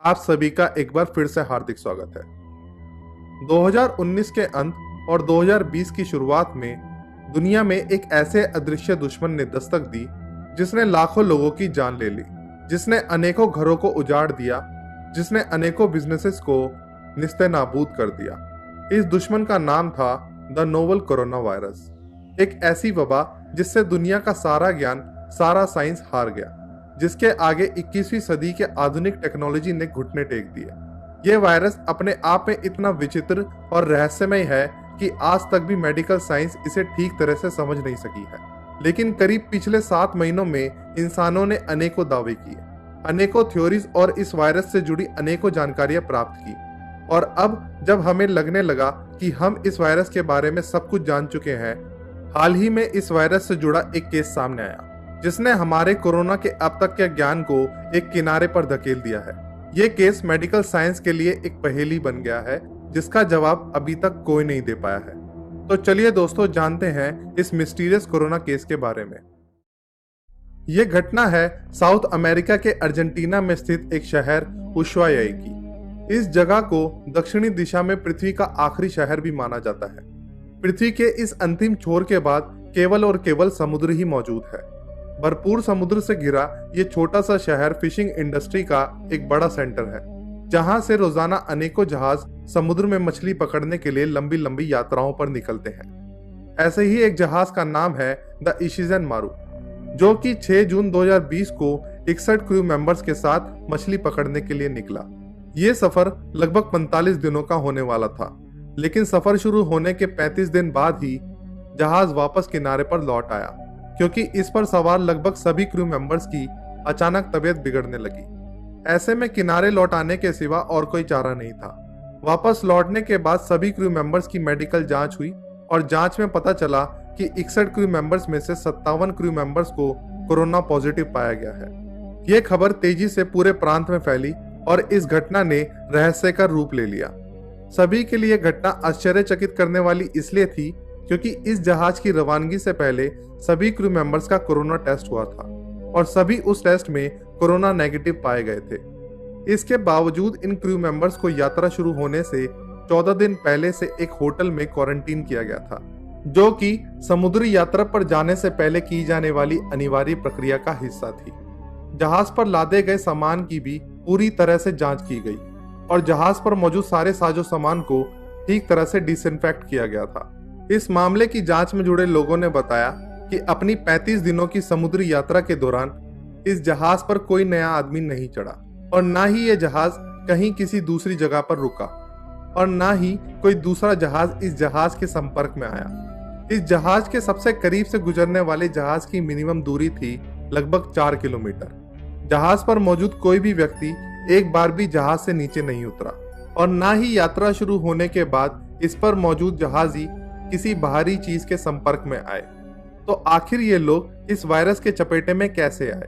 आप सभी का एक बार फिर से हार्दिक स्वागत है। 2019 के अंत और 2020 की शुरुआत में दुनिया में एक ऐसे अदृश्य दुश्मन ने दस्तक दी जिसने लाखों लोगों की जान ले ली, जिसने अनेकों घरों को उजाड़ दिया, जिसने अनेकों बिजनेसेस को निस्ते-नाबूद कर दिया। इस दुश्मन का नाम था द नोवल कोरोना वायरस, एक ऐसी वबा जिससे दुनिया का सारा ज्ञान, सारा साइंस हार गया, जिसके आगे 21वीं सदी के आधुनिक टेक्नोलॉजी ने घुटने टेक दिए। यह वायरस अपने आप में इतना विचित्र और रहस्यमय है कि आज तक भी मेडिकल साइंस इसे ठीक तरह से समझ नहीं सकी है। लेकिन करीब पिछले 7 महीनों में इंसानों ने अनेकों दावे किए, अनेकों थ्योरीज और इस वायरस से जुड़ी अनेकों जानकारियां प्राप्त की। और अब जब हमें लगने लगा कि हम इस वायरस के बारे में सब कुछ जान चुके हैं, हाल ही में इस वायरस से जुड़ा एक केस सामने आया जिसने हमारे कोरोना के अब तक के ज्ञान को एक किनारे पर धकेल दिया है। ये केस मेडिकल साइंस के लिए एक पहेली बन गया है जिसका जवाब अभी तक कोई नहीं दे पाया है। तो चलिए दोस्तों, जानते हैं इस मिस्टीरियस कोरोना केस के बारे में। ये घटना है साउथ अमेरिका के अर्जेंटीना में स्थित एक शहर उशुआई की। इस जगह को दक्षिणी दिशा में पृथ्वी का आखिरी शहर भी माना जाता है। पृथ्वी के इस अंतिम छोर के बाद केवल और केवल समुद्र ही मौजूद है। भरपूर समुद्र से घिरा ये छोटा सा शहर फिशिंग इंडस्ट्री का एक बड़ा सेंटर है, जहां से रोजाना अनेकों जहाज समुद्र में मछली पकड़ने के लिए लंबी लंबी यात्राओं पर निकलते हैं। ऐसे ही एक जहाज का नाम है द इशिज़न मारू, जो कि 6 जून 2020 को 61 क्रू मेंबर्स के साथ मछली पकड़ने के लिए निकला। ये सफर लगभग 45 दिनों का होने वाला था, लेकिन सफर शुरू होने के 35 दिन बाद ही जहाज वापस किनारे पर लौट आया, क्योंकि इस पर सवार लगभग सभी क्रू मेंबर्स की अचानक तबीयत बिगड़ने लगी। ऐसे में किनारे लौट आने के सिवा और कोई चारा नहीं था। वापस लौटने के बाद सभी क्रू मेंबर्स की मेडिकल जांच हुई और जांच में पता चला कि 61 क्रू मेंबर्स में से 57 क्रू मेंबर्स को कोरोना पॉजिटिव पाया गया है। ये खबर तेजी से पूरे प्रांत में फैली और इस घटना ने रहस्य का रूप ले लिया। सभी के लिए घटना आश्चर्यचकित करने वाली इसलिए थी क्योंकि इस जहाज की रवानगी से पहले सभी क्रू मेंबर्स का कोरोना टेस्ट हुआ था और सभी उस टेस्ट में कोरोना नेगेटिव पाए गए थे। इसके बावजूद इन क्रू मेंबर्स को यात्रा शुरू होने से 14 दिन पहले से एक होटल में क्वारंटीन किया गया था, जो कि समुद्री यात्रा पर जाने से पहले की जाने वाली अनिवार्य प्रक्रिया का हिस्सा थी। जहाज पर लादे गए सामान की भी पूरी तरह से जांच की गई और जहाज पर मौजूद सारे साजो सामान को ठीक तरह से डिसइंफेक्ट किया गया था। इस मामले की जांच में जुड़े लोगों ने बताया कि अपनी 35 दिनों की समुद्री यात्रा के दौरान इस जहाज पर कोई नया आदमी नहीं चढ़ा और ना ही ये जहाज कहीं किसी दूसरी जगह पर रुका और ना ही कोई दूसरा जहाज इस जहाज के संपर्क में आया। इस जहाज के सबसे करीब से गुजरने वाले जहाज की मिनिमम दूरी थी लगभग 4 किलोमीटर। जहाज पर मौजूद कोई भी व्यक्ति एक बार भी जहाज से नीचे नहीं उतरा और ना ही यात्रा शुरू होने के बाद इस पर मौजूद जहाजी किसी बाहरी चीज के संपर्क में आए। तो आखिर ये लोग इस वायरस के चपेटे में कैसे आए?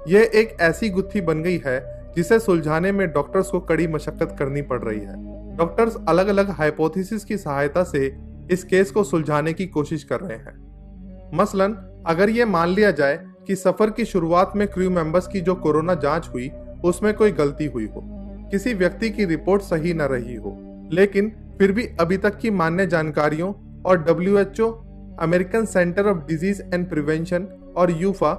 यह एक ऐसी गुत्थी बन गई है जिसे सुलझाने में डॉक्टर्स को कड़ी मशक्कत करनी पड़ रही है। डॉक्टर्स अलग अलग हाइपोथेसिस की सहायता से इस केस को सुलझाने की कोशिश कर रहे हैं। मसलन अगर ये मान लिया जाए कि सफर की शुरुआत में क्रू मेंबर्स की जो कोरोना जांच हुई उसमें कोई गलती हुई हो, किसी व्यक्ति की रिपोर्ट सही न रही हो, लेकिन फिर भी अभी तक की मान्य जानकारियों और WHO, American centre of disease and prevention और यूफा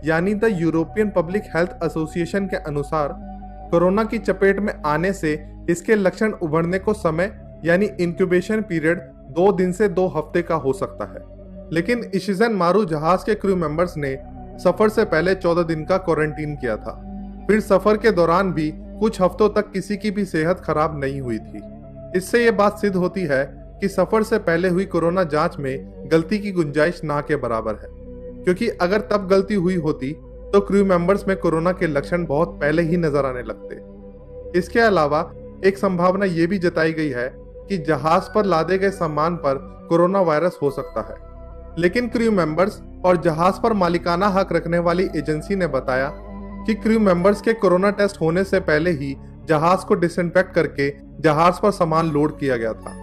यानी the European public health association के अनुसार कोरोना की चपेट में आने से इसके लक्षण उभरने को समय यानी इंक्यूबेशन पीरियड 2 दिन से 2 हफ्ते का हो सकता है। लेकिन इशिज़न मारू जहाज के क्रू मेंबर्स ने सफर से पहले 14 दिन का क्वारंटीन किया था। फिर सफर के दौरान भी कुछ हफ्तों तक किसी की भी सेहत खराब नहीं हुई थी। इससे ये बात सिद्ध होती है कि सफर से पहले हुई कोरोना जांच में गलती की गुंजाइश ना के बराबर है, क्योंकि अगर तब गलती हुई होती तो क्रू मेंबर्स में कोरोना के लक्षण बहुत पहले ही नजर आने लगते। इसके अलावा एक संभावना ये भी जताई गई है कि जहाज पर लादे गए सामान पर कोरोना वायरस हो सकता है, लेकिन क्रू मेंबर्स और जहाज पर मालिकाना हक रखने वाली एजेंसी ने बताया कि क्रू मेंबर्स के कोरोना टेस्ट होने से पहले ही जहाज को डिसइंफेक्ट करके जहाज पर सामान लोड किया गया था।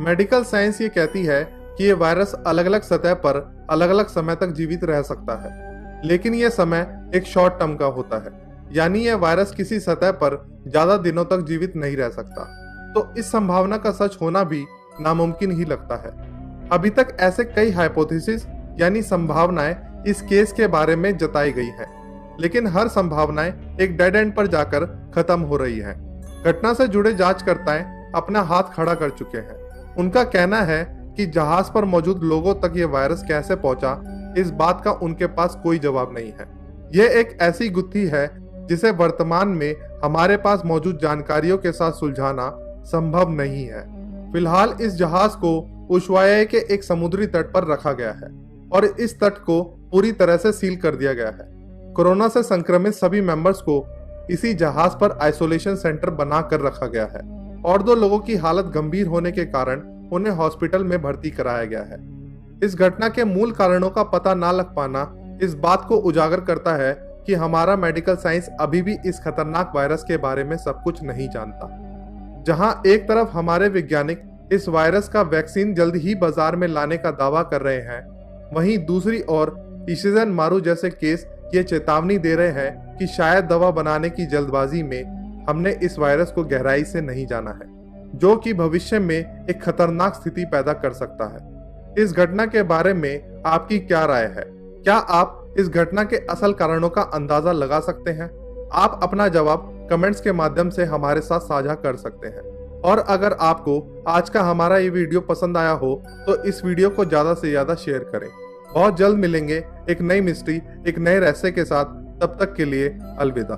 मेडिकल साइंस ये कहती है कि ये वायरस अलग अलग सतह पर अलग अलग समय तक जीवित रह सकता है, लेकिन ये समय एक शॉर्ट टर्म का होता है। यानी यह वायरस किसी सतह पर ज्यादा दिनों तक जीवित नहीं रह सकता। तो इस संभावना का सच होना भी नामुमकिन ही लगता है। अभी तक ऐसे कई हाइपोथेसिस यानी संभावनाएं इस केस के बारे में जताई गई हैं, लेकिन हर संभावनाएं एक डेड एंड पर जाकर खत्म हो रही हैं। घटना से जुड़े जांचकर्ताएं अपना हाथ खड़ा कर चुके हैं। उनका कहना है कि जहाज पर मौजूद लोगों तक ये वायरस कैसे पहुंचा, इस बात का उनके पास कोई जवाब नहीं है। यह एक ऐसी गुत्थी है जिसे वर्तमान में हमारे पास मौजूद जानकारियों के साथ सुलझाना संभव नहीं है। फिलहाल इस जहाज को उशुआया के एक समुद्री तट पर रखा गया है और इस तट को पूरी तरह से सील कर दिया गया है। कोरोना से संक्रमित सभी मेंबर्स को इसी जहाज पर आइसोलेशन सेंटर बना कर रखा गया है और 2 लोगों की हालत गंभीर होने के कारण उन्हें हॉस्पिटल में भर्ती कराया गया है। इस घटना के मूल कारणों का पता ना लग पाना इस बात को उजागर करता है कि हमारा मेडिकल साइंस अभी भी इस खतरनाक वायरस के बारे में सब कुछ नहीं जानता। जहां एक तरफ हमारे वैज्ञानिक इस वायरस का वैक्सीन जल्द ही बाजार में लाने का दावा कर रहे हैं, वहीं दूसरी ओर इशिज़न मारू जैसे केस ये चेतावनी दे रहे हैं कि शायद दवा बनाने की जल्दबाजी में हमने इस वायरस को गहराई से नहीं जाना है, जो कि भविष्य में एक खतरनाक स्थिति पैदा कर सकता है। इस घटना के बारे में आपकी क्या राय है? क्या आप इस घटना के असल कारणों का अंदाजा लगा सकते हैं? आप अपना जवाब कमेंट्स के माध्यम से हमारे साथ साझा कर सकते हैं। और अगर आपको आज का हमारा ये वीडियो पसंद आया हो तो इस वीडियो को ज्यादा से ज्यादा शेयर करें। बहुत जल्द मिलेंगे एक नई मिस्ट्री, एक नए रहस्य के साथ। तब तक के लिए अलविदा।